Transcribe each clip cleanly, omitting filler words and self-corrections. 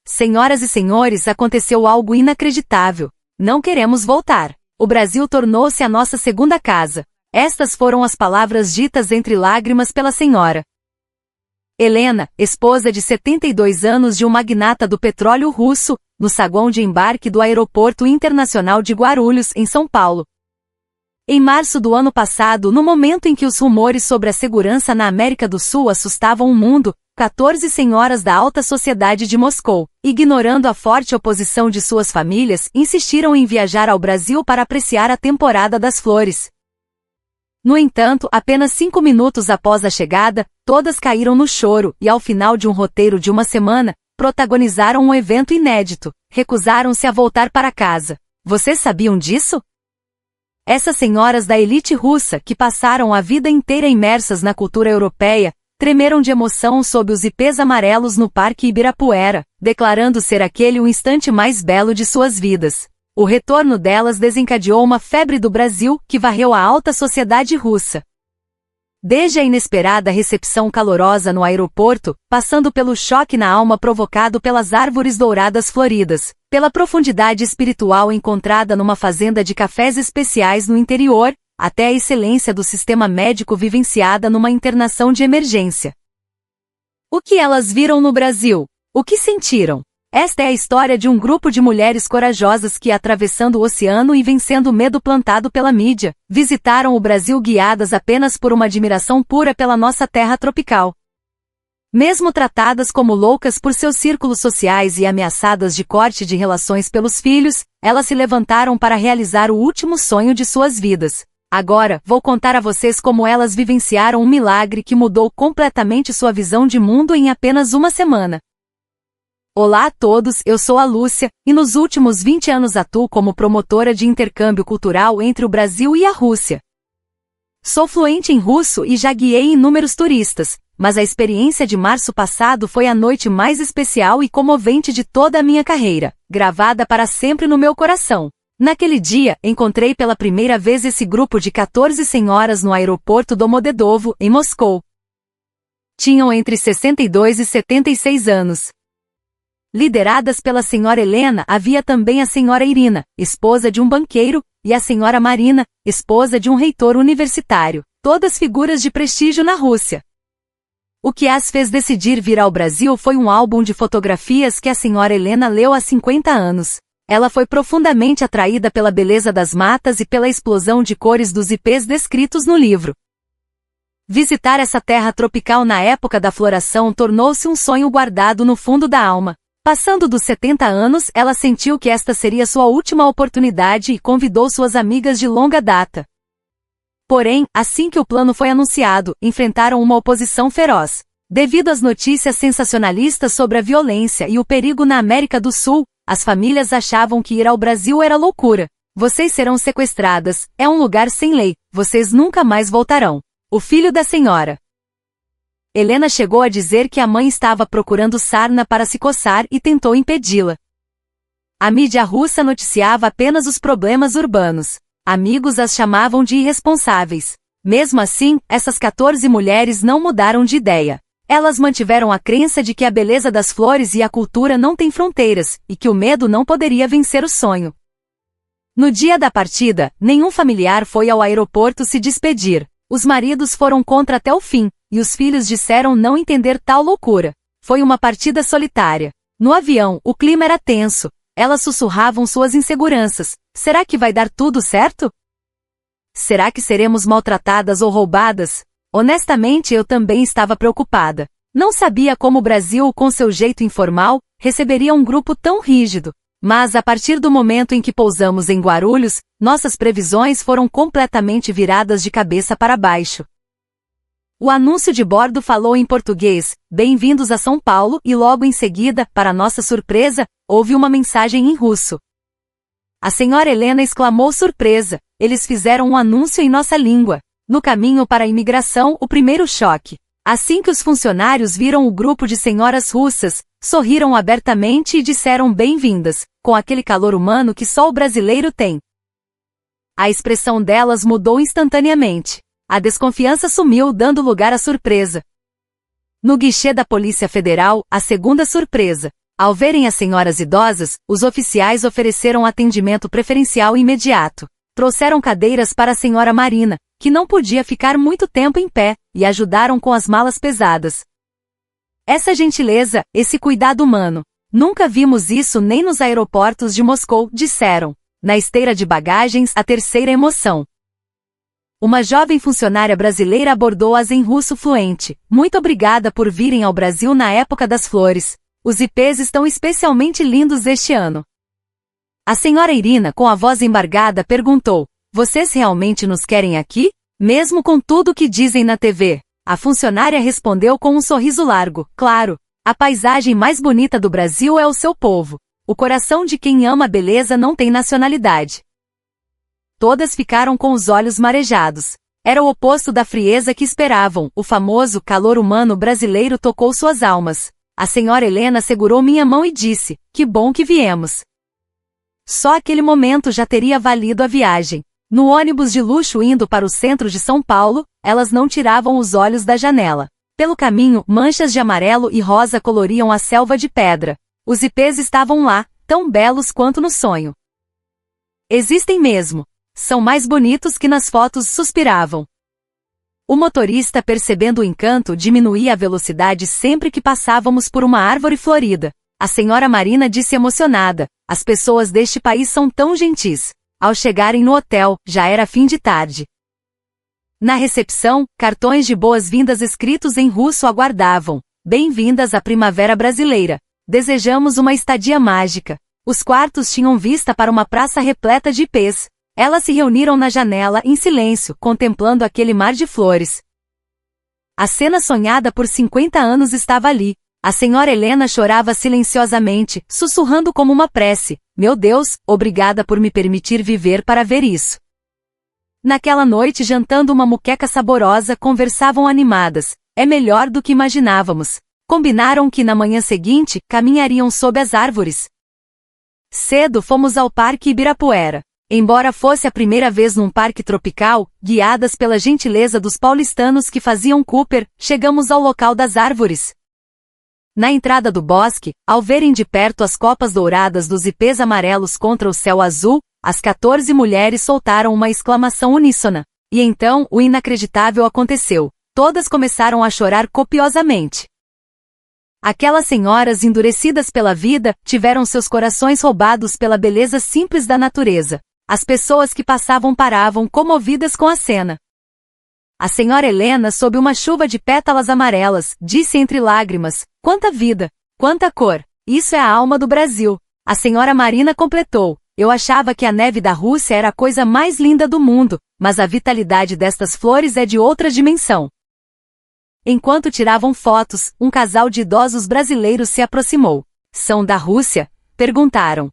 Senhoras e senhores, aconteceu algo inacreditável. Não queremos voltar. O Brasil tornou-se a nossa segunda casa. Estas foram as palavras ditas entre lágrimas pela senhora Helena, esposa de 72 anos de um magnata do petróleo russo, no saguão de embarque do Aeroporto Internacional de Guarulhos, em São Paulo. Em março do ano passado, no momento em que os rumores sobre a segurança na América do Sul assustavam o mundo, 14 senhoras da alta sociedade de Moscou, ignorando a forte oposição de suas famílias, insistiram em viajar ao Brasil para apreciar a temporada das flores. No entanto, apenas 5 minutos após a chegada, todas caíram no choro e, ao final de um roteiro de uma semana, protagonizaram um evento inédito. Recusaram-se a voltar para casa. Vocês sabiam disso? Essas senhoras da elite russa, que passaram a vida inteira imersas na cultura europeia, tremeram de emoção sob os ipês amarelos no Parque Ibirapuera, declarando ser aquele o instante mais belo de suas vidas. O retorno delas desencadeou uma febre do Brasil que varreu a alta sociedade russa. Desde a inesperada recepção calorosa no aeroporto, passando pelo choque na alma provocado pelas árvores douradas floridas, pela profundidade espiritual encontrada numa fazenda de cafés especiais no interior, até a excelência do sistema médico vivenciada numa internação de emergência. O que elas viram no Brasil? O que sentiram? Esta é a história de um grupo de mulheres corajosas que, atravessando o oceano e vencendo o medo plantado pela mídia, visitaram o Brasil guiadas apenas por uma admiração pura pela nossa terra tropical. Mesmo tratadas como loucas por seus círculos sociais e ameaçadas de corte de relações pelos filhos, elas se levantaram para realizar o último sonho de suas vidas. Agora, vou contar a vocês como elas vivenciaram um milagre que mudou completamente sua visão de mundo em apenas uma semana. Olá a todos, eu sou a Lúcia, e nos últimos 20 anos atuo como promotora de intercâmbio cultural entre o Brasil e a Rússia. Sou fluente em russo e já guiei inúmeros turistas, mas a experiência de março passado foi a noite mais especial e comovente de toda a minha carreira, gravada para sempre no meu coração. Naquele dia, encontrei pela primeira vez esse grupo de 14 senhoras no aeroporto Domodedovo, em Moscou. Tinham entre 62 e 76 anos. Lideradas pela senhora Helena, havia também a senhora Irina, esposa de um banqueiro, e a senhora Marina, esposa de um reitor universitário, todas figuras de prestígio na Rússia. O que as fez decidir vir ao Brasil foi um álbum de fotografias que a senhora Helena leu há 50 anos. Ela foi profundamente atraída pela beleza das matas e pela explosão de cores dos ipês descritos no livro. Visitar essa terra tropical na época da floração tornou-se um sonho guardado no fundo da alma. Passando dos 70 anos, ela sentiu que esta seria sua última oportunidade e convidou suas amigas de longa data. Porém, assim que o plano foi anunciado, enfrentaram uma oposição feroz. Devido às notícias sensacionalistas sobre a violência e o perigo na América do Sul, as famílias achavam que ir ao Brasil era loucura. Vocês serão sequestradas, é um lugar sem lei, vocês nunca mais voltarão. O filho da senhora Helena chegou a dizer que a mãe estava procurando sarna para se coçar e tentou impedi-la. A mídia russa noticiava apenas os problemas urbanos. Amigos as chamavam de irresponsáveis. Mesmo assim, essas 14 mulheres não mudaram de ideia. Elas mantiveram a crença de que a beleza das flores e a cultura não têm fronteiras, e que o medo não poderia vencer o sonho. No dia da partida, nenhum familiar foi ao aeroporto se despedir. Os maridos foram contra até o fim, e os filhos disseram não entender tal loucura. Foi uma partida solitária. No avião, o clima era tenso. Elas sussurravam suas inseguranças. Será que vai dar tudo certo? Será que seremos maltratadas ou roubadas? Honestamente, eu também estava preocupada. Não sabia como o Brasil, com seu jeito informal, receberia um grupo tão rígido. Mas a partir do momento em que pousamos em Guarulhos, nossas previsões foram completamente viradas de cabeça para baixo. O anúncio de bordo falou em português, "Bem-vindos a São Paulo", e logo em seguida, para nossa surpresa, houve uma mensagem em russo. A senhora Helena exclamou surpresa, eles fizeram um anúncio em nossa língua. No caminho para a imigração, o primeiro choque. Assim que os funcionários viram o grupo de senhoras russas, sorriram abertamente e disseram bem-vindas, com aquele calor humano que só o brasileiro tem. A expressão delas mudou instantaneamente. A desconfiança sumiu, dando lugar à surpresa. No guichê da Polícia Federal, a segunda surpresa. Ao verem as senhoras idosas, os oficiais ofereceram atendimento preferencial imediato. Trouxeram cadeiras para a senhora Marina, que não podia ficar muito tempo em pé, e ajudaram com as malas pesadas. Essa gentileza, esse cuidado humano. Nunca vimos isso nem nos aeroportos de Moscou, disseram. Na esteira de bagagens, a terceira emoção. Uma jovem funcionária brasileira abordou-as em russo fluente. Muito obrigada por virem ao Brasil na época das flores. Os ipês estão especialmente lindos este ano. A senhora Irina, com a voz embargada, perguntou: vocês realmente nos querem aqui? Mesmo com tudo o que dizem na TV? A funcionária respondeu com um sorriso largo: claro. A paisagem mais bonita do Brasil é o seu povo. O coração de quem ama a beleza não tem nacionalidade. Todas ficaram com os olhos marejados. Era o oposto da frieza que esperavam. O famoso calor humano brasileiro tocou suas almas. A senhora Helena segurou minha mão e disse: que bom que viemos. Só aquele momento já teria valido a viagem. No ônibus de luxo indo para o centro de São Paulo, elas não tiravam os olhos da janela. Pelo caminho, manchas de amarelo e rosa coloriam a selva de pedra. Os ipês estavam lá, tão belos quanto no sonho. Existem mesmo. São mais bonitos que nas fotos, suspiravam. O motorista, percebendo o encanto, diminuía a velocidade sempre que passávamos por uma árvore florida. A senhora Marina disse emocionada: as pessoas deste país são tão gentis. Ao chegarem no hotel, já era fim de tarde. Na recepção, cartões de boas-vindas escritos em russo aguardavam. Bem-vindas à primavera brasileira. Desejamos uma estadia mágica. Os quartos tinham vista para uma praça repleta de ipês. Elas se reuniram na janela, em silêncio, contemplando aquele mar de flores. A cena sonhada por 50 anos estava ali. A senhora Helena chorava silenciosamente, sussurrando como uma prece: meu Deus, obrigada por me permitir viver para ver isso. Naquela noite, jantando uma moqueca saborosa, conversavam animadas. É melhor do que imaginávamos. Combinaram que na manhã seguinte, caminhariam sob as árvores. Cedo fomos ao Parque Ibirapuera. Embora fosse a primeira vez num parque tropical, guiadas pela gentileza dos paulistanos que faziam Cooper, chegamos ao local das árvores. Na entrada do bosque, ao verem de perto as copas douradas dos ipês amarelos contra o céu azul, as 14 mulheres soltaram uma exclamação uníssona. E então, o inacreditável aconteceu. Todas começaram a chorar copiosamente. Aquelas senhoras endurecidas pela vida, tiveram seus corações roubados pela beleza simples da natureza. As pessoas que passavam paravam comovidas com a cena. A senhora Helena, sob uma chuva de pétalas amarelas, disse entre lágrimas: quanta vida, quanta cor, isso é a alma do Brasil. A senhora Marina completou: eu achava que a neve da Rússia era a coisa mais linda do mundo, mas a vitalidade destas flores é de outra dimensão. Enquanto tiravam fotos, um casal de idosos brasileiros se aproximou. São da Rússia? Perguntaram.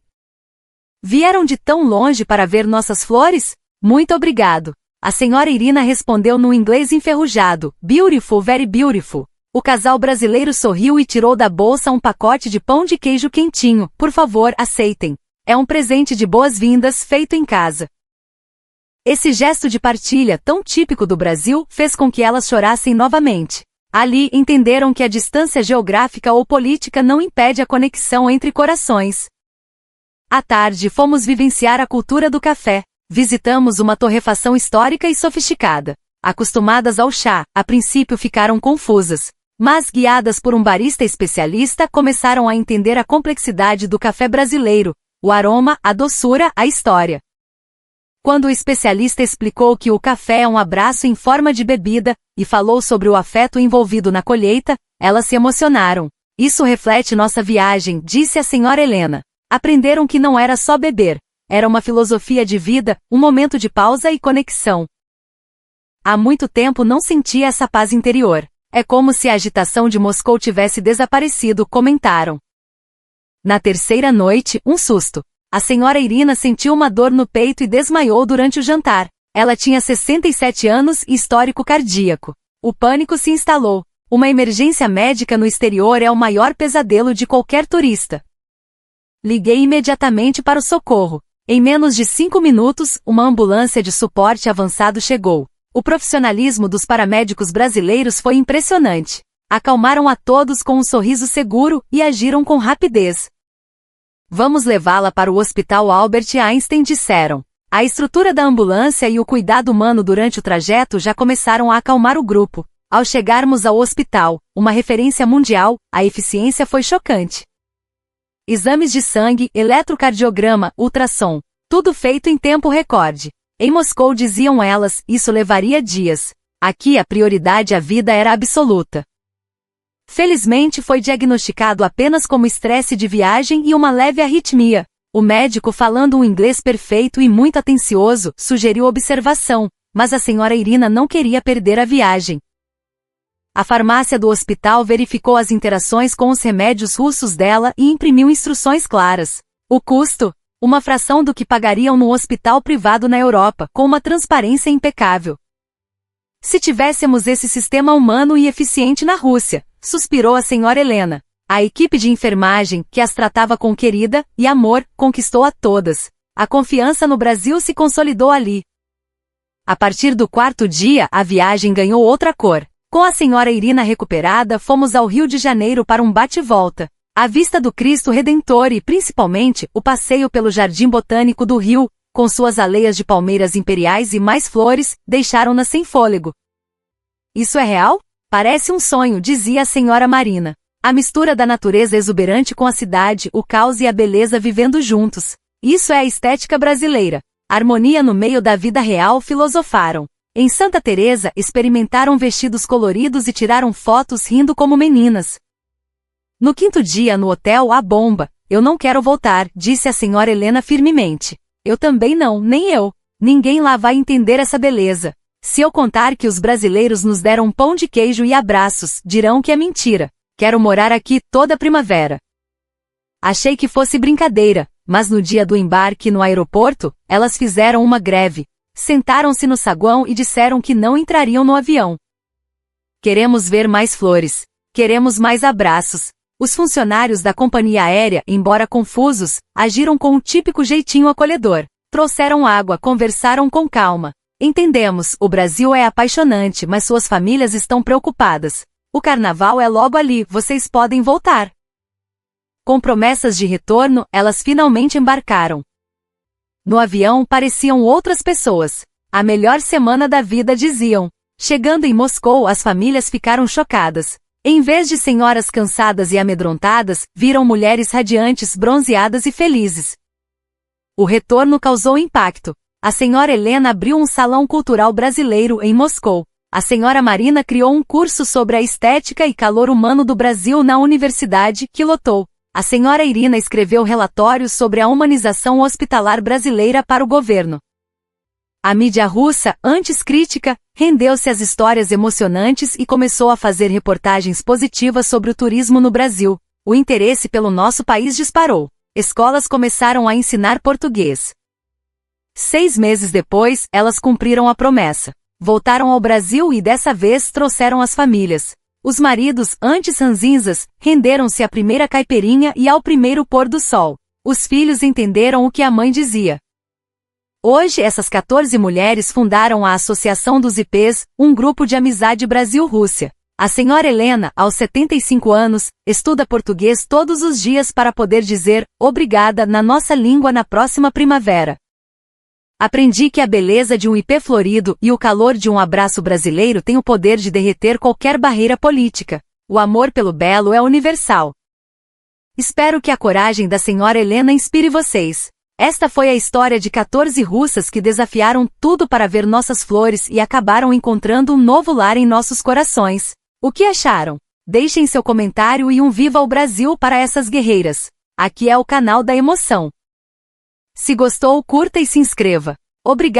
Vieram de tão longe para ver nossas flores? Muito obrigado. A senhora Irina respondeu no inglês enferrujado: beautiful, very beautiful. O casal brasileiro sorriu e tirou da bolsa um pacote de pão de queijo quentinho. Por favor, aceitem. É um presente de boas-vindas feito em casa. Esse gesto de partilha, tão típico do Brasil, fez com que elas chorassem novamente. Ali entenderam que a distância geográfica ou política não impede a conexão entre corações. À tarde fomos vivenciar a cultura do café. Visitamos uma torrefação histórica e sofisticada. Acostumadas ao chá, a princípio ficaram confusas. Mas, guiadas por um barista especialista, começaram a entender a complexidade do café brasileiro, o aroma, a doçura, a história. Quando o especialista explicou que o café é um abraço em forma de bebida, e falou sobre o afeto envolvido na colheita, elas se emocionaram. Isso reflete nossa viagem, disse a senhora Helena. Aprenderam que não era só beber. Era uma filosofia de vida, um momento de pausa e conexão. Há muito tempo não sentia essa paz interior. É como se a agitação de Moscou tivesse desaparecido, comentaram. Na terceira noite, um susto. A senhora Irina sentiu uma dor no peito e desmaiou durante o jantar. Ela tinha 67 anos e histórico cardíaco. O pânico se instalou. Uma emergência médica no exterior é o maior pesadelo de qualquer turista. Liguei imediatamente para o socorro. Em menos de 5 minutos, uma ambulância de suporte avançado chegou. O profissionalismo dos paramédicos brasileiros foi impressionante. Acalmaram a todos com um sorriso seguro e agiram com rapidez. Vamos levá-la para o Hospital Albert Einstein, disseram. A estrutura da ambulância e o cuidado humano durante o trajeto já começaram a acalmar o grupo. Ao chegarmos ao hospital, uma referência mundial, a eficiência foi chocante. Exames de sangue, eletrocardiograma, ultrassom, tudo feito em tempo recorde. Em Moscou, diziam elas, isso levaria dias. Aqui a prioridade à vida era absoluta. Felizmente foi diagnosticado apenas como estresse de viagem e uma leve arritmia. O médico, falando um inglês perfeito e muito atencioso, sugeriu observação, mas a senhora Irina não queria perder a viagem. A farmácia do hospital verificou as interações com os remédios russos dela e imprimiu instruções claras. O custo? Uma fração do que pagariam no hospital privado na Europa, com uma transparência impecável. Se tivéssemos esse sistema humano e eficiente na Rússia, suspirou a senhora Helena. A equipe de enfermagem, que as tratava com querida e amor, conquistou a todas. A confiança no Brasil se consolidou ali. A partir do 4º dia, a viagem ganhou outra cor. Com a senhora Irina recuperada, fomos ao Rio de Janeiro para um bate-volta. A vista do Cristo Redentor e, principalmente, o passeio pelo Jardim Botânico do Rio, com suas aleias de palmeiras imperiais e mais flores, deixaram-na sem fôlego. Isso é real? Parece um sonho, dizia a senhora Marina. A mistura da natureza exuberante com a cidade, o caos e a beleza vivendo juntos. Isso é a estética brasileira. Harmonia no meio da vida real, filosofaram. Em Santa Teresa, experimentaram vestidos coloridos e tiraram fotos rindo como meninas. No 5º dia no hotel, a bomba. Eu não quero voltar, disse a senhora Helena firmemente. Eu também não, nem eu. Ninguém lá vai entender essa beleza. Se eu contar que os brasileiros nos deram pão de queijo e abraços, dirão que é mentira. Quero morar aqui toda a primavera. Achei que fosse brincadeira, mas no dia do embarque no aeroporto, elas fizeram uma greve. Sentaram-se no saguão e disseram que não entrariam no avião. Queremos ver mais flores. Queremos mais abraços. Os funcionários da companhia aérea, embora confusos, agiram com um típico jeitinho acolhedor. Trouxeram água, conversaram com calma. Entendemos, o Brasil é apaixonante, mas suas famílias estão preocupadas. O carnaval é logo ali, vocês podem voltar. Com promessas de retorno, elas finalmente embarcaram. No avião pareciam outras pessoas. A melhor semana da vida, diziam. Chegando em Moscou, as famílias ficaram chocadas. Em vez de senhoras cansadas e amedrontadas, viram mulheres radiantes, bronzeadas e felizes. O retorno causou impacto. A senhora Helena abriu um salão cultural brasileiro em Moscou. A senhora Marina criou um curso sobre a estética e calor humano do Brasil na universidade, que lotou. A senhora Irina escreveu relatórios sobre a humanização hospitalar brasileira para o governo. A mídia russa, antes crítica, rendeu-se às histórias emocionantes e começou a fazer reportagens positivas sobre o turismo no Brasil. O interesse pelo nosso país disparou. Escolas começaram a ensinar português. 6 meses depois, elas cumpriram a promessa. Voltaram ao Brasil e dessa vez trouxeram as famílias. Os maridos, antes ranzinzas, renderam-se à primeira caipirinha e ao primeiro pôr do sol. Os filhos entenderam o que a mãe dizia. Hoje essas 14 mulheres fundaram a Associação dos IPs, um grupo de amizade Brasil-Rússia. A senhora Helena, aos 75 anos, estuda português todos os dias para poder dizer obrigada na nossa língua na próxima primavera. Aprendi que a beleza de um ipê florido e o calor de um abraço brasileiro tem o poder de derreter qualquer barreira política. O amor pelo belo é universal. Espero que a coragem da senhora Helena inspire vocês. Esta foi a história de 14 russas que desafiaram tudo para ver nossas flores e acabaram encontrando um novo lar em nossos corações. O que acharam? Deixem seu comentário e um viva ao Brasil para essas guerreiras. Aqui é o canal da emoção. Se gostou, curta e se inscreva. Obrigado.